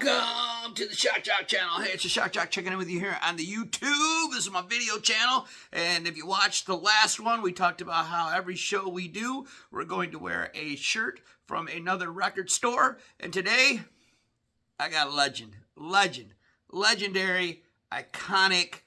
Welcome to the Shokjok channel. Hey, it's the Shokjok checking in with you here on the YouTube. This is my video channel. And if you watched the last one, we talked about how every show we do, we're going to wear a shirt from another record store. And today, I got legendary, iconic,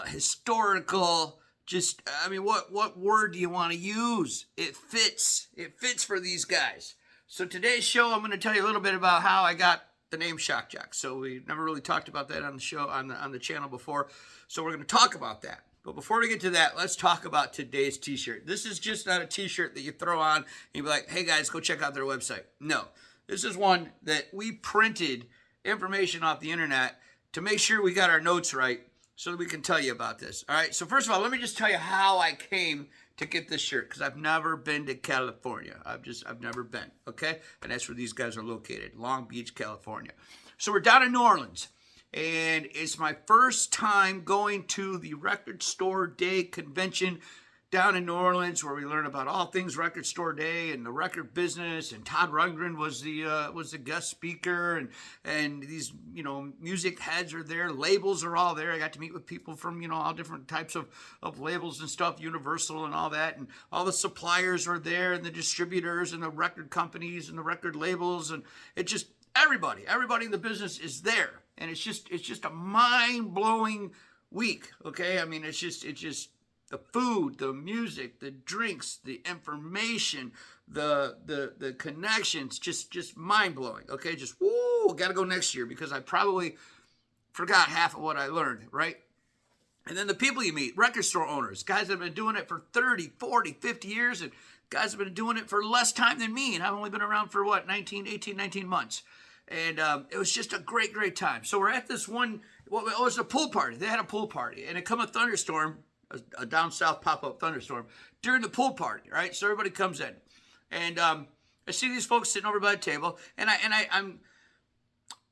historical, what word do you want to use? It fits for these guys. So today's show, I'm going to tell you a little bit about how I got the name Shokjok. So we never really talked about that on the show, on the channel before. So we're going to talk about that. But before we get to that, let's talk about today's t-shirt. This is just not a t-shirt that you throw on and you be like, hey guys, go check out their website. No, this is one that we printed information off the internet to make sure we got our notes right so that we can tell you about this. All right, so first of all, let me just tell you how I came to get this shirt, because I've never been to California. I've never been, okay? And that's where these guys are located, Long Beach, California. So we're down in New Orleans, and it's my first time going to the Record Store Day convention down in New Orleans, where we learn about all things Record Store Day and the record business. And Todd Rundgren was the guest speaker, and these music heads are there, labels are all there. I got to meet with people from all different types of labels and stuff, Universal and all that, and all the suppliers are there, and the distributors and the record companies and the record labels, and it just everybody in the business is there, and it's just a mind-blowing week. Okay, I mean it's just the food, the music, the drinks, the information, the connections, just mind-blowing, okay? Just, woo, got to go next year because I probably forgot half of what I learned, right? And then the people you meet, record store owners, guys that have been doing it for 30, 40, 50 years, and guys have been doing it for less time than me, and I've only been around for, 19 months. And it was just a great time. So we're at this one, it was a pool party. They had a pool party, and it come a thunderstorm, a down south pop-up thunderstorm during the pool party, right? So everybody comes in, and I see these folks sitting over by the table, and I'm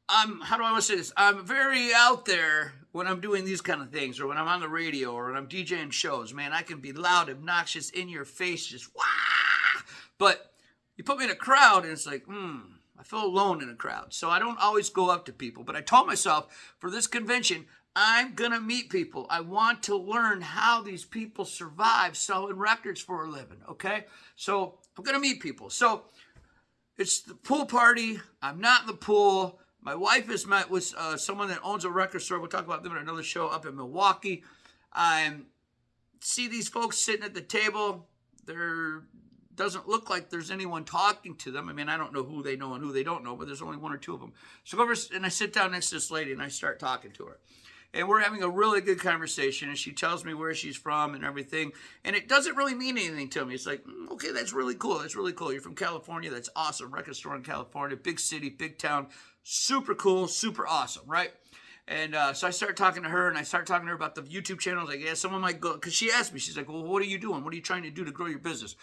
how do I want to say this? I'm very out there when I'm doing these kind of things, or when I'm on the radio, or when I'm DJing shows. Man, I can be loud, obnoxious, in your face, just wah. But you put me in a crowd, and it's like, I feel alone in a crowd. So I don't always go up to people. But I told myself for this convention, I'm going to meet people. I want to learn how these people survive selling records for a living, okay? So I'm going to meet people. So it's the pool party. I'm not in the pool. My wife has met with someone that owns a record store. We'll talk about them in another show up in Milwaukee. I see these folks sitting at the table. Doesn't look like there's anyone talking to them. I mean, I don't know who they know and who they don't know, but there's only one or two of them. So go over and I sit down next to this lady and I start talking to her. And we're having a really good conversation, and she tells me where she's from and everything. And it doesn't really mean anything to me. It's like, okay, that's really cool. That's really cool. You're from California. That's awesome. Record store in California, big city, big town. Super cool, super awesome, right? And so I start talking to her, and I start talking to her about the YouTube channel. I was like, yeah, someone might go, because she asked me, she's like, well, what are you doing? What are you trying to do to grow your business?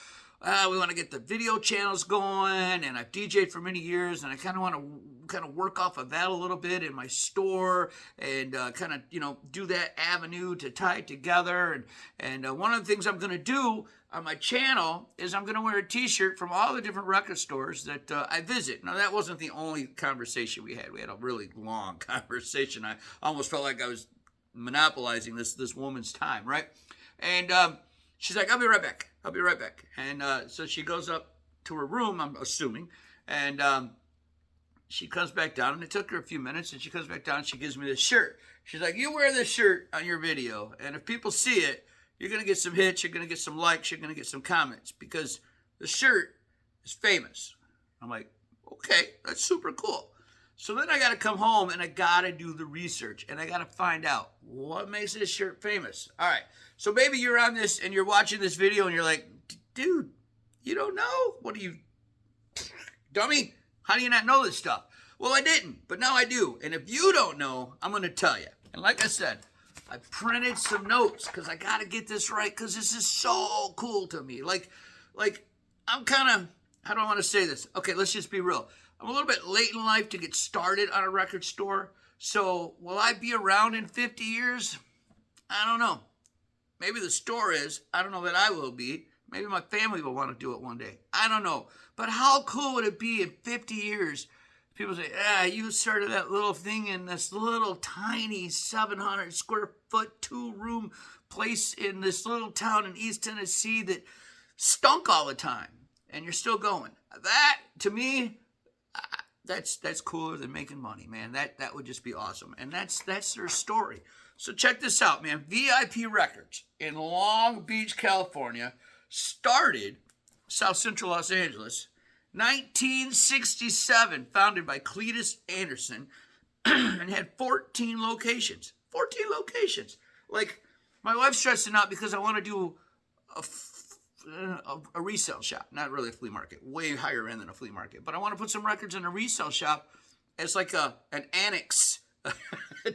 We want to get the video channels going, and I've DJed for many years, and I kind of want to work off of that a little bit in my store, and do that avenue to tie it together. And one of the things I'm going to do on my channel is I'm going to wear a t-shirt from all the different record stores that I visit. Now, that wasn't the only conversation we had. We had a really long conversation. I almost felt like I was monopolizing this woman's time, right? And she's like, I'll be right back. And so she goes up to her room, I'm assuming, and she comes back down, and it took her a few minutes, and she comes back down, and she gives me this shirt. She's like, you wear this shirt on your video, and if people see it, you're going to get some hits, you're going to get some likes, you're going to get some comments, because the shirt is famous. I'm like, okay, that's super cool. So then I got to come home, and I got to do the research, and I got to find out what makes this shirt famous. All right, so maybe you're on this, and you're watching this video, and you're like, dude, you don't know? What are you, dummy? How do you not know this stuff? Well, I didn't, but now I do. And if you don't know, I'm going to tell you. And like I said, I printed some notes because I got to get this right, because this is so cool to me. Like I'm kind of, how do I want to say this? Okay, let's just be real. I'm a little bit late in life to get started on a record store. So will I be around in 50 years? I don't know. Maybe the store is. I don't know that I will be. Maybe my family will want to do it one day. I don't know. But how cool would it be in 50 years People say, you started that little thing in this little tiny 700 square foot, 2-room place in this little town in East Tennessee that stunk all the time, and you're still going. That, to me, that's cooler than making money, man. That would just be awesome. And that's their story. So check this out, man. VIP Records in Long Beach, California, started South Central Los Angeles, 1967, founded by Cletus Anderson, and had 14 locations. 14 locations. Like, my wife's stressing out because I want to do a resale shop, not really a flea market, way higher end than a flea market. But I want to put some records in a resale shop as like an annex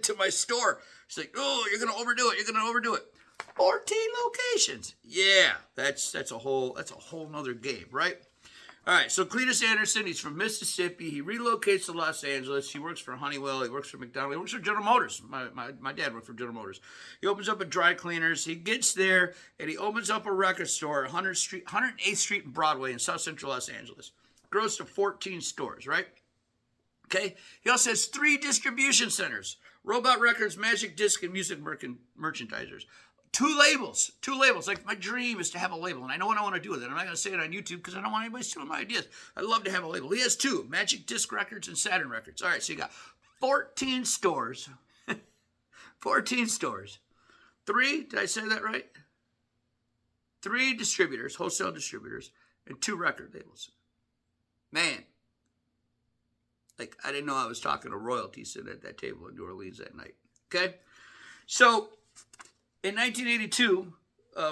to my store. She's like, oh, you're gonna overdo it. You're gonna overdo it. 14 locations. Yeah, that's a whole nother game, right? All right, so Cletus Anderson, he's from Mississippi. He relocates to Los Angeles. He works for Honeywell. He works for McDonald's. He works for General Motors. My dad worked for General Motors. He opens up a dry cleaners. He gets there, and he opens up a record store at 108th Street and Broadway in South Central Los Angeles. Grows to 14 stores, right? Okay. He also has 3 distribution centers: Robot Records, Magic Disc, and Music Merchandisers. 2 labels. Like, my dream is to have a label, and I know what I want to do with it. I'm not going to say it on YouTube because I don't want anybody stealing my ideas. I'd love to have a label. He has 2, Magic Disc Records and Saturn Records. All right, so you got 14 stores. 14 stores. 3, did I say that right? 3 distributors, wholesale distributors, and 2 record labels. Man. Like, I didn't know I was talking to royalty sitting at that table in New Orleans that night. Okay? So, in 1982,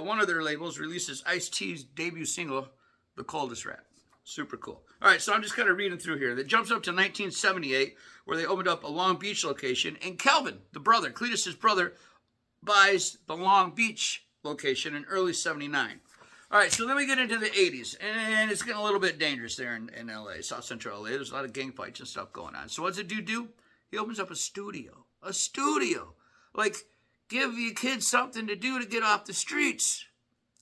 one of their labels releases Ice-T's debut single, The Coldest Rap. Super cool. All right, so I'm just kind of reading through here. That jumps up to 1978, where they opened up a Long Beach location, and Kelvin, the brother, Cletus's brother, buys the Long Beach location in early 79. All right, so then we get into the 80s, and it's getting a little bit dangerous there in LA, South Central LA. There's a lot of gang fights and stuff going on. So what's the dude do? He opens up a studio. A studio. Like, give you kids something to do to get off the streets.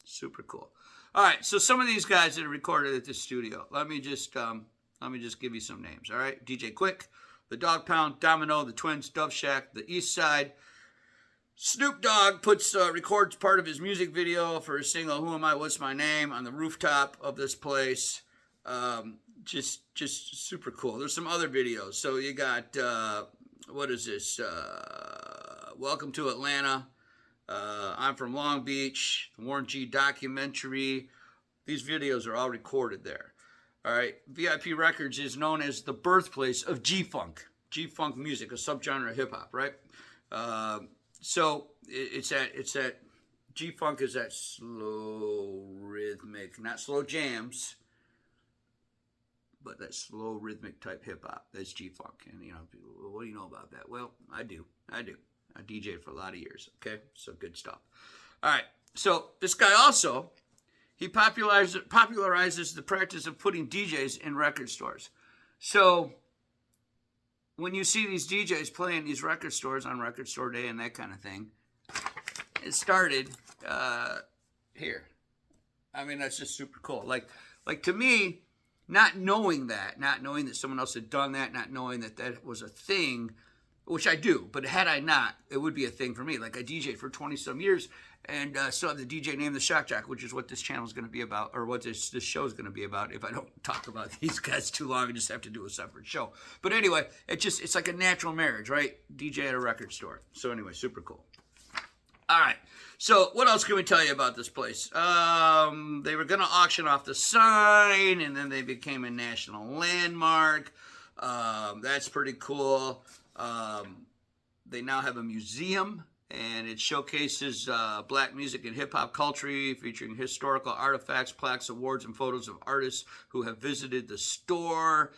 Super cool. All right, so some of these guys that are recorded at this studio. Let me just give you some names. All right, DJ Quick, the Dog Pound, Domino, the Twins, Dove Shack, the East Side. Snoop Dogg records part of his music video for his single "Who Am I? What's My Name" on the rooftop of this place. Just super cool. There's some other videos. So you got what is this? Welcome to Atlanta. I'm from Long Beach. The Warren G documentary. These videos are all recorded there. All right. VIP Records is known as the birthplace of G-Funk. G-Funk music, a subgenre of hip-hop, right? So it's that G-Funk is that slow rhythmic, not slow jams, but that slow rhythmic type hip-hop. That's G-Funk. And, people, well, what do you know about that? Well, I do. I DJed for a lot of years, okay? So good stuff. All right. So this guy also, he popularizes the practice of putting DJs in record stores. So when you see these DJs playing these record stores on Record Store Day and that kind of thing, it started here. I mean, that's just super cool. Like to me, not knowing that someone else had done that, not knowing that was a thing, which I do, but had I not, it would be a thing for me. Like, I DJed for 20-some years, and still have the DJ named the Shokjok, which is what this channel is going to be about, or what this show is going to be about if I don't talk about these guys too long and just have to do a separate show. But anyway, it's like a natural marriage, right? DJ at a record store. So anyway, super cool. All right. So what else can we tell you about this place? They were going to auction off the sign, and then they became a national landmark. That's pretty cool. They now have a museum, and it showcases black music and hip-hop culture, featuring historical artifacts, plaques, awards, and photos of artists who have visited the store.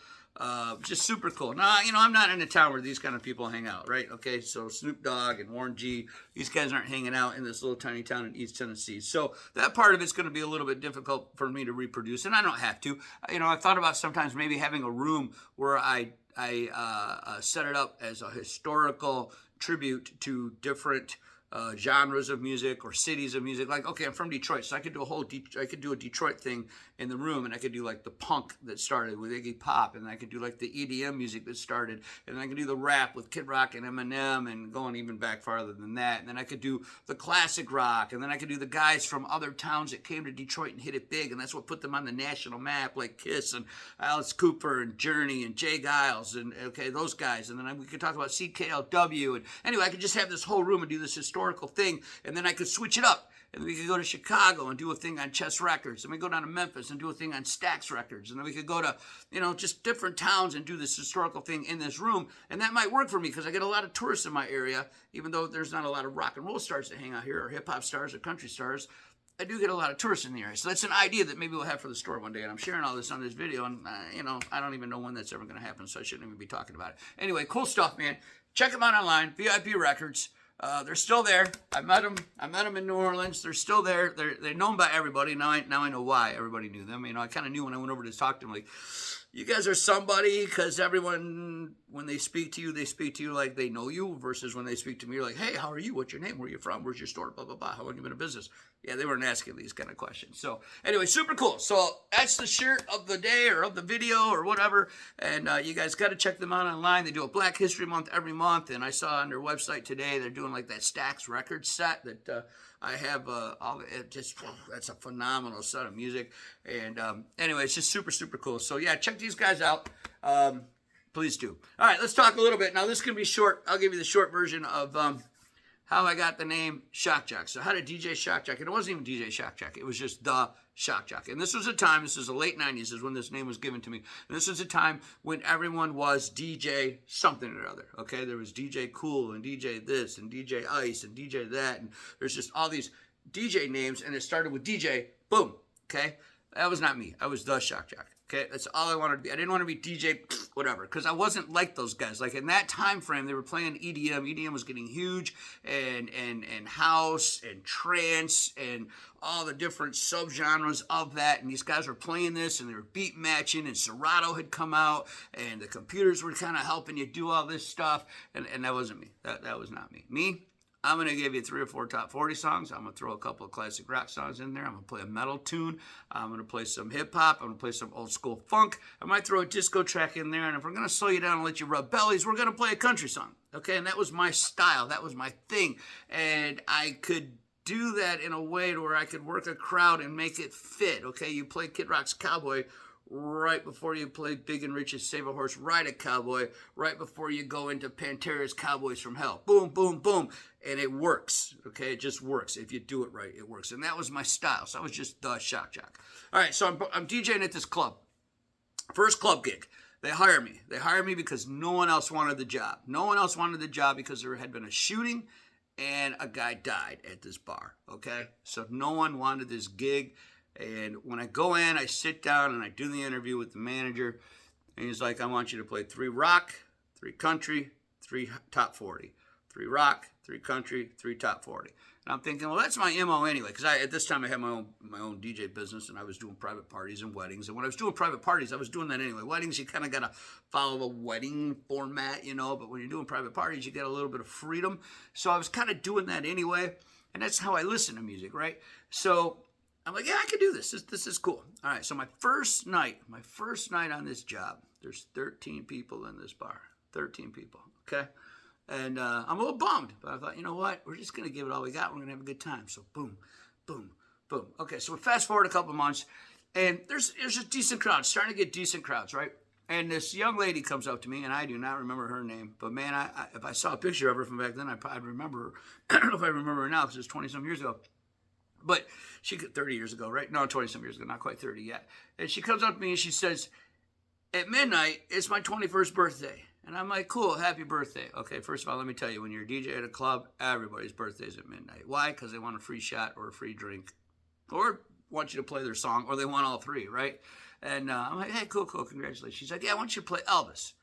Just super cool. Now, I'm not in a town where these kind of people hang out, right? Okay, so Snoop Dogg and Warren G, these guys aren't hanging out in this little tiny town in East Tennessee. So that part of it's going to be a little bit difficult for me to reproduce, and I don't have to. I've thought about sometimes maybe having a room where I set it up as a historical tribute to different genres of music or cities of music. Like, okay, I'm from Detroit, so I could do I could do a Detroit thing in the room, and I could do like the punk that started with Iggy Pop, and I could do like the EDM music that started, and then I could do the rap with Kid Rock and Eminem, and going even back farther than that. And then I could do the classic rock, and then I could do the guys from other towns that came to Detroit and hit it big, and that's what put them on the national map, like Kiss and Alice Cooper and Journey and Jay Giles, and okay, those guys. And then we could talk about CKLW, and anyway, I could just have this whole room and do this historical thing, and then I could switch it up. And we could go to Chicago and do a thing on Chess Records. And we go down to Memphis and do a thing on Stax Records. And then we could go to, just different towns and do this historical thing in this room. And that might work for me because I get a lot of tourists in my area, even though there's not a lot of rock and roll stars that hang out here, or hip-hop stars or country stars. I do get a lot of tourists in the area. So that's an idea that maybe we'll have for the store one day. And I'm sharing all this on this video. And, I don't even know when that's ever going to happen, so I shouldn't even be talking about it. Anyway, cool stuff, man. Check them out online, VIP Records. They're still there. I met them in New Orleans. They're still there. They're known by everybody. Now I know why everybody knew them. I kind of knew when I went over to talk to them, like, you guys are somebody, because everyone, when they speak to you like they know you, versus when they speak to me, you're like, hey, how are you? What's your name? Where are you from? Where's your store? Blah, blah, blah. How long have you been in business? Yeah, they weren't asking these kind of questions. So anyway, super cool. So that's the shirt of the day or of the video or whatever. And you guys got to check them out online. They do a Black History Month every month. And I saw on their website today, they're doing like that Stax Records set that I have that's a phenomenal set of music. And anyway, it's just super, super cool. So yeah, check these guys out. Please do. All right, let's talk a little bit. Now this is going to be short. I'll give you the short version of how I got the name Shokjok. So how did DJ Shokjok? And it wasn't even DJ Shokjok. It was just the Shokjok. And this was the late 90s is when this name was given to me. And this was a time when everyone was DJ something or other. Okay, there was DJ Cool and DJ this and DJ Ice and DJ that. And there's just all these DJ names. And it started with DJ, boom. Okay, that was not me. I was the Shokjok. Okay, that's all I wanted to be. I didn't want to be DJ whatever, because I wasn't like those guys. Like in that time frame, they were playing EDM. EDM was getting huge, and house and trance and all the different subgenres of that. And these guys were playing this, and they were beat matching. And Serato had come out, and the computers were kind of helping you do all this stuff. And that wasn't me. That was not me. I'm going to give you 3 or 4 top 40 songs. I'm going to throw a couple of classic rock songs in there. I'm going to play a metal tune. I'm going to play some hip-hop. I'm going to play some old school funk. I might throw a disco track in there. And if we're going to slow you down and let you rub bellies, we're going to play a country song. Okay, and that was my style. That was my thing. And I could do that in a way to where I could work a crowd and make it fit. Okay, you play Kid Rock's Cowboy right before you play Big and Rich's Save a Horse, Ride a Cowboy, right before you go into Pantera's Cowboys from Hell. Boom, boom, boom. And it works, okay? It just works. If you do it right, it works. And that was my style. So I was just the Shokjok. All right, so I'm DJing at this club. First club gig. They hire me. They hire me because no one else wanted the job. No one else wanted the job because there had been a shooting and a guy died at this bar, okay? So no one wanted this gig. And when I go in, I sit down and I do the interview with the manager. And he's like, I want you to play 3 rock, 3 country, 3 top 40. 3 rock, 3 country, 3 top 40. And I'm thinking, well, that's my MO anyway. Because at this time I had my own DJ business, and I was doing private parties and weddings. And when I was doing private parties, I was doing that anyway. Weddings, you kind of got to follow a wedding format, But when you're doing private parties, you get a little bit of freedom. So I was kind of doing that anyway. And that's how I listen to music, right? So I'm like, yeah, I can do this. This is cool. All right, so my first night on this job, there's 13 people in this bar. 13 people, okay? And I'm a little bummed, but I thought, you know what? We're just going to give it all we got. We're going to have a good time. So boom, boom, boom. Okay, so we fast forward a couple months, and there's just decent crowds, starting to get decent crowds, right? And this young lady comes up to me, and I do not remember her name. But, man, if I saw a picture of her from back then, I'd probably remember her. I don't know if I remember her now because it was 20-some years ago. But 30 years ago, right? No, 20-some years ago, not quite 30 yet. And she comes up to me and she says, at midnight, it's my 21st birthday. And I'm like, cool, happy birthday. Okay, first of all, let me tell you, when you're a DJ at a club, everybody's birthday is at midnight. Why? Because they want a free shot or a free drink. Or want you to play their song, or they want all 3, right? And I'm like, hey, cool, congratulations. She's like, yeah, I want you to play Elvis.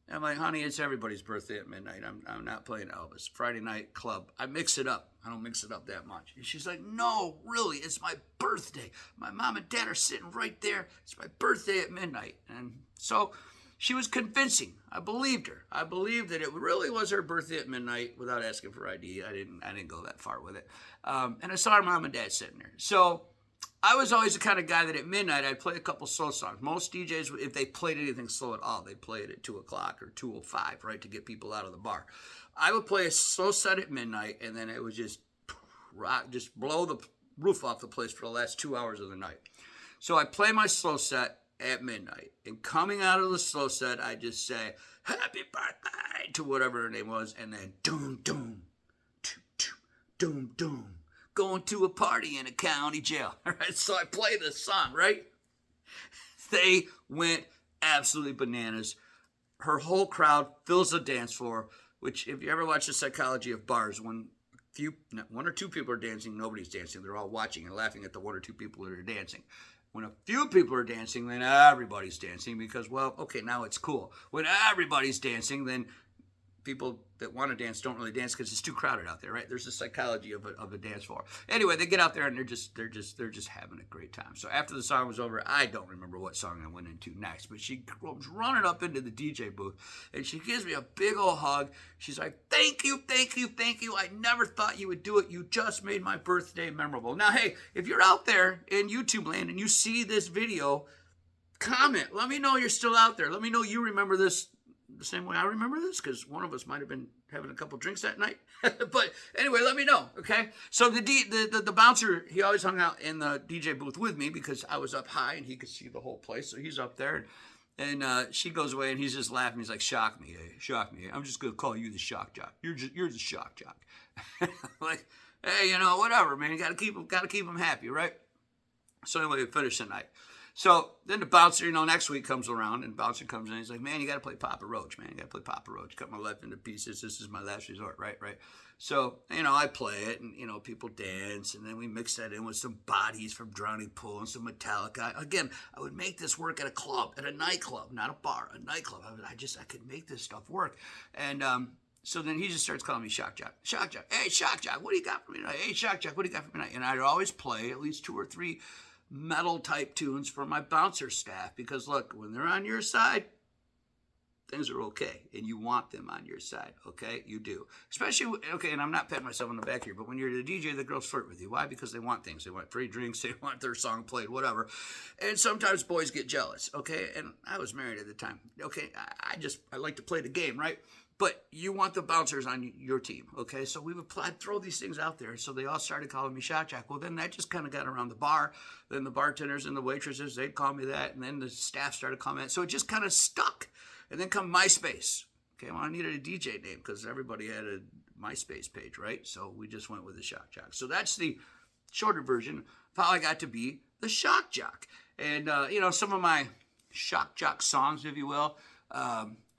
And I'm like, honey, it's everybody's birthday at midnight. I'm not playing Elvis. Friday night club. I mix it up. I don't mix it up that much. And she's like, no, really, it's my birthday. My mom and dad are sitting right there. It's my birthday at midnight. And so she was convincing. I believed her. I believed that it really was her birthday at midnight without asking for ID. I didn't go that far with it. And I saw her mom and dad sitting there. So I was always the kind of guy that at midnight I'd play a couple slow songs. Most DJs, if they played anything slow at all, they'd play it at 2 o'clock or 2:05, right, to get people out of the bar. I would play a slow set at midnight, and then it would just blow the roof off the place for the last 2 hours of the night. So I play my slow set at midnight, and coming out of the slow set, I just say, happy birthday, to whatever her name was, and then doom, doom, doom, doom, going to a party in a county jail. All right, so I play this song, right? They went absolutely bananas. Her whole crowd fills the dance floor, which if you ever watch The Psychology of Bars, when one or two people are dancing, nobody's dancing. They're all watching and laughing at the one or two people that are dancing. When a few people are dancing, then everybody's dancing because, well, okay, now it's cool. When everybody's dancing, then people that want to dance don't really dance because it's too crowded out there, right? There's a psychology of a dance floor. Anyway, they get out there and they're just having a great time. So after the song was over, I don't remember what song I went into next, but she was running up into the DJ booth and she gives me a big old hug. She's like, thank you, thank you, thank you. I never thought you would do it. You just made my birthday memorable. Now, hey, if you're out there in YouTube land and you see this video, comment. Let me know you're still out there. Let me know you remember this the same way I remember this, because one of us might have been having a couple drinks that night. But anyway, let me know, okay? So the bouncer, he always hung out in the DJ booth with me because I was up high and he could see the whole place. So he's up there, and she goes away and he's just laughing. He's like, shock me, eh? Shock me. I'm just gonna call you the shock jock. You're the shock jock. Like, hey, whatever, man. You gotta keep them happy, right? So anyway, we finished the night. So then the bouncer, next week comes around, and the bouncer comes in. He's like, man, you got to play Papa Roach, man. You got to play Papa Roach. Cut my life into pieces. This is my last resort, right? So, I play it, and, people dance, and then we mix that in with some Bodies from Drowning Pool and some Metallica. Again, I would make this work at a club, at a nightclub, not a bar, a nightclub. I could make this stuff work. And so then he just starts calling me Shock Jock. Shock Jock. Hey, Shock Jock, what do you got for me tonight? Hey, Shock Jock, what do you got for me tonight? And I'd always play at least 2 or 3 metal type tunes for my bouncer staff because look, when they're on your side, things are okay, and you want them on your side, okay? You do. Especially, okay, and I'm not patting myself on the back here, but when you're the DJ, the girls flirt with you. Why? Because they want things. They want free drinks. They want their song played, whatever. And sometimes boys get jealous, okay? And I was married at the time, okay? I like to play the game, right? But you want the bouncers on your team, okay? So I'd throw these things out there. So they all started calling me Shock Jock. Well, then that just kind of got around the bar. Then the bartenders and the waitresses, they'd call me that. And then the staff started calling me that. So it just kind of stuck. And then come MySpace. Okay, well, I needed a DJ name because everybody had a MySpace page, right? So we just went with the Shock Jock. So that's the shorter version of how I got to be the Shock Jock. And, some of my Shock Jock songs, if you will,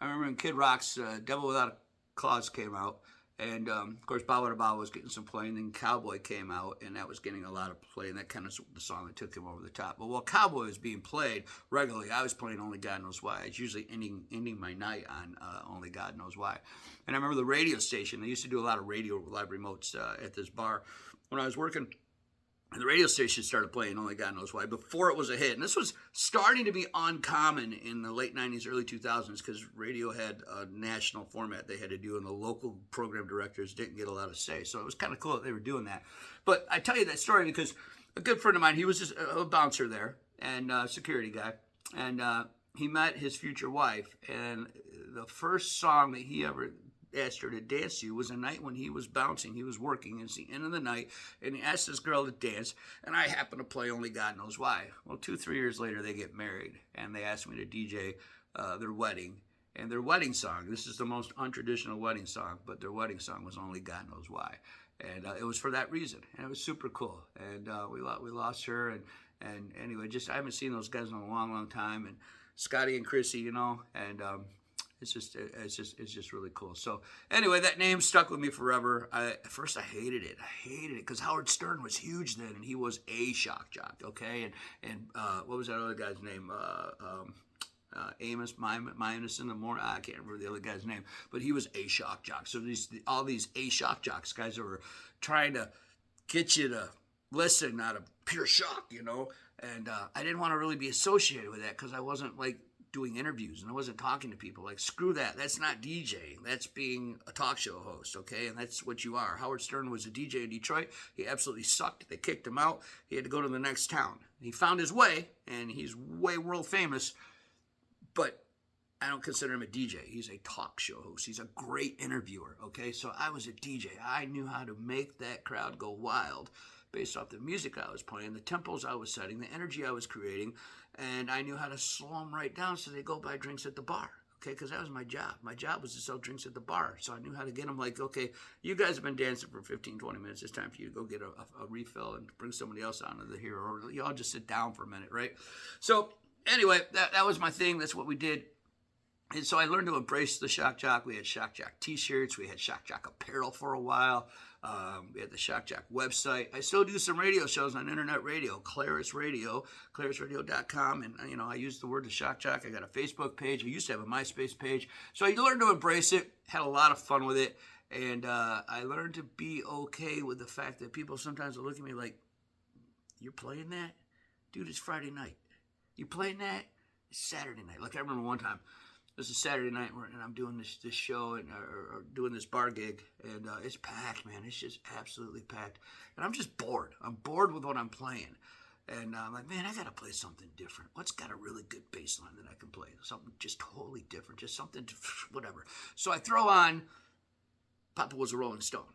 I remember when Kid Rock's Devil Without a Claws came out, and of course Bow Wow Bow was getting some play, and then Cowboy came out, and that was getting a lot of play, and that kind of the song that took him over the top. But while Cowboy was being played regularly, I was playing Only God Knows Why. I was usually ending my night on Only God Knows Why. And I remember the radio station, they used to do a lot of radio live remotes at this bar when I was working. And the radio station started playing Only God Knows Why before it was a hit. And this was starting to be uncommon in the late 90s, early 2000s because radio had a national format they had to do and the local program directors didn't get a lot of say. So it was kind of cool that they were doing that. But I tell you that story because a good friend of mine, he was just a bouncer there and a security guy. And he met his future wife. And the first song that he ever asked her to dance to was a night when he was bouncing. He was working. It's the end of the night, and he asked this girl to dance, and I happened to play Only God Knows Why. Well, 2-3 years later, they get married, and they asked me to DJ their wedding. And their wedding song, this is the most untraditional wedding song, but their wedding song was Only God Knows Why. And it was for that reason, and it was super cool. And we lost her, and anyway, I haven't seen those guys in a long, long time. And Scotty and Chrissy, and it's just really cool. So anyway, that name stuck with me forever. At first I hated it because Howard Stern was huge then, and he was a shock jock, okay? And what was that other guy's name? Amos Minus in the morning. I can't remember the other guy's name, but he was a shock jock. So all these a shock jocks, guys that were trying to get you to listen out of pure shock, And I didn't want to really be associated with that because I wasn't like doing interviews and I wasn't talking to people. Like, screw that. That's not DJing. That's being a talk show host, okay? And that's what you are. Howard Stern was a DJ in Detroit. He absolutely sucked. They kicked him out. He had to go to the next town. He found his way, and he's way world famous, but I don't consider him a DJ. He's a talk show host. He's a great interviewer, okay? So I was a DJ. I knew how to make that crowd go wild based off the music I was playing, the tempos I was setting, the energy I was creating, and I knew how to slow them right down so they go buy drinks at the bar, okay? Because that was my job. My job was to sell drinks at the bar, so I knew how to get them like, okay, you guys have been dancing for 15, 20 minutes. It's time for you to go get a refill and bring somebody else onto the here, or y'all just sit down for a minute, right? So anyway, that was my thing. That's what we did. And so I learned to embrace the Shock Jock. We had Shock Jock t-shirts. We had Shock Jock apparel for a while. We had the Shock Jock website. I still do some radio shows on internet radio, Claris Radio, clarisradio.com. And, you know, I use the word the Shock Jock. I got a Facebook page. I used to have a MySpace page. So I learned to embrace it, had a lot of fun with it. And I learned to be okay with the fact that people sometimes will look at me like, you're playing that? Dude, it's Friday night. You playing that? It's Saturday night. Like I remember one time, this is Saturday night, and I'm doing this show and or doing this bar gig, and it's packed, man. It's just absolutely packed, and I'm just bored. I'm bored with what I'm playing, and I'm like, man, I gotta play something different. What's got a really good bass line that I can play? Something just totally different, just something whatever. So I throw on Papa Was a Rolling Stone,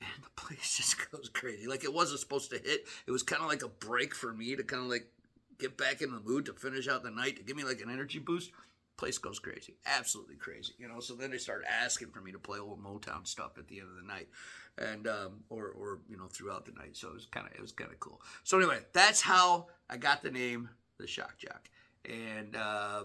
and the place just goes crazy. Like it wasn't supposed to hit. It was kind of like a break for me to kind of like get back in the mood to finish out the night, to give me like an energy boost. Place goes crazy, absolutely crazy, you know. So then they start asking for me to play old Motown stuff at the end of the night, and or you know, throughout the night. So it was kind of cool. So anyway, that's how I got the name the Shock Jock, and I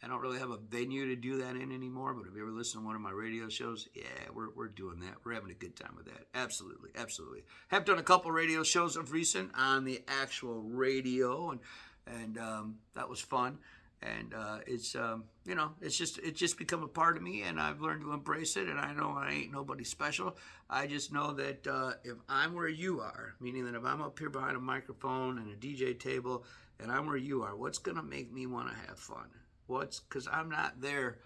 don't really have a venue to do that in anymore. But if you ever listen to one of my radio shows, yeah, we're doing that. We're having a good time with that. Absolutely, absolutely. Have done a couple radio shows of recent on the actual radio, and that was fun. And it's you know, it's just become a part of me, and I've learned to embrace it. And I know I ain't nobody special. I just know that if I'm where you are, meaning that if I'm up here behind a microphone and a DJ table, and I'm where you are, what's gonna make me want to have fun? Because I'm not there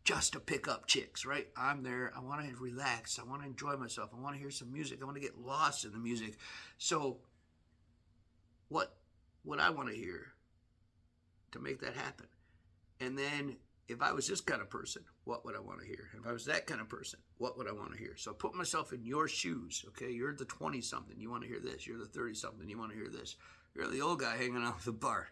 just to pick up chicks, right? I'm there. I want to relax. I want to enjoy myself. I want to hear some music. I want to get lost in the music. So, what would I want to hear to make that happen? And then if I was this kind of person, what would I want to hear? And if I was that kind of person, what would I want to hear? So put myself in your shoes, okay? You're the 20-something, you want to hear this. You're the 30-something, you want to hear this. You're the old guy hanging out at the bar.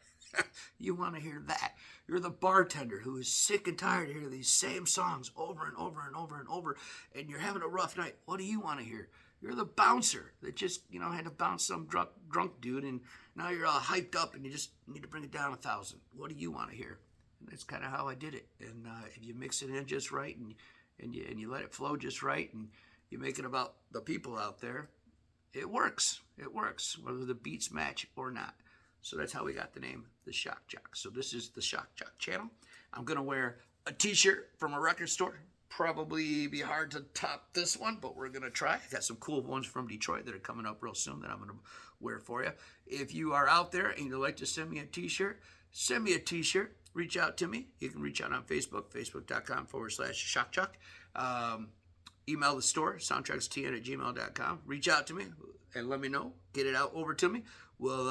You want to hear that. You're the bartender who is sick and tired of hearing these same songs over and over and over and over, and you're having a rough night. What do you want to hear? You're the bouncer that just, you know, had to bounce some drunk dude, and now you're all hyped up and you just need to bring it down 1,000. What do you want to hear? And that's kind of how I did it. And if you mix it in just right, and you let it flow just right, and you make it about the people out there, it works. It works, whether the beats match or not. So that's how we got the name, the Shock Jock. So this is the Shock Jock channel. I'm going to wear a t-shirt from a record store. Probably be hard to top this one, but we're going to try. I got some cool ones from Detroit that are coming up real soon that I'm going to wear for you. If you are out there and you'd like to send me a t-shirt, send me a t-shirt. Reach out to me. You can reach out on Facebook, facebook.com/shockjock. Email the store, soundtrackstn@gmail.com. Reach out to me and let me know. Get it out over to me. We'll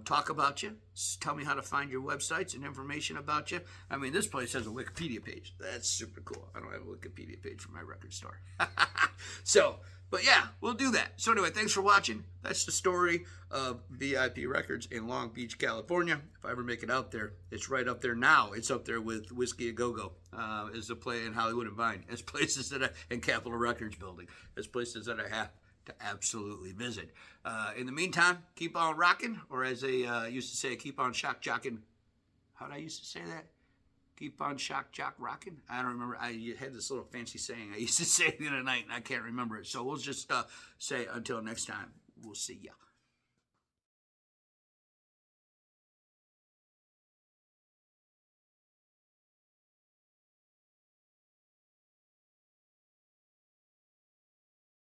talk about you. Tell me how to find your websites and information about you. I mean, this place has a Wikipedia page. That's super cool. I don't have a Wikipedia page for my record store. But yeah, we'll do that. So anyway, thanks for watching. That's the story of VIP Records in Long Beach, California. If I ever make it out there, it's right up there now. It's up there with Whiskey A Go-Go. Is the play in Hollywood and Vine. It's places that in Capitol Records building. It's places that I have to absolutely visit. In the meantime, keep on rocking, or as they used to say, keep on shock jocking. How did I used to say that? Keep on shock jock rocking. I don't remember. I had this little fancy saying I used to say the other night, and I can't remember it. So we'll just say until next time, we'll see ya.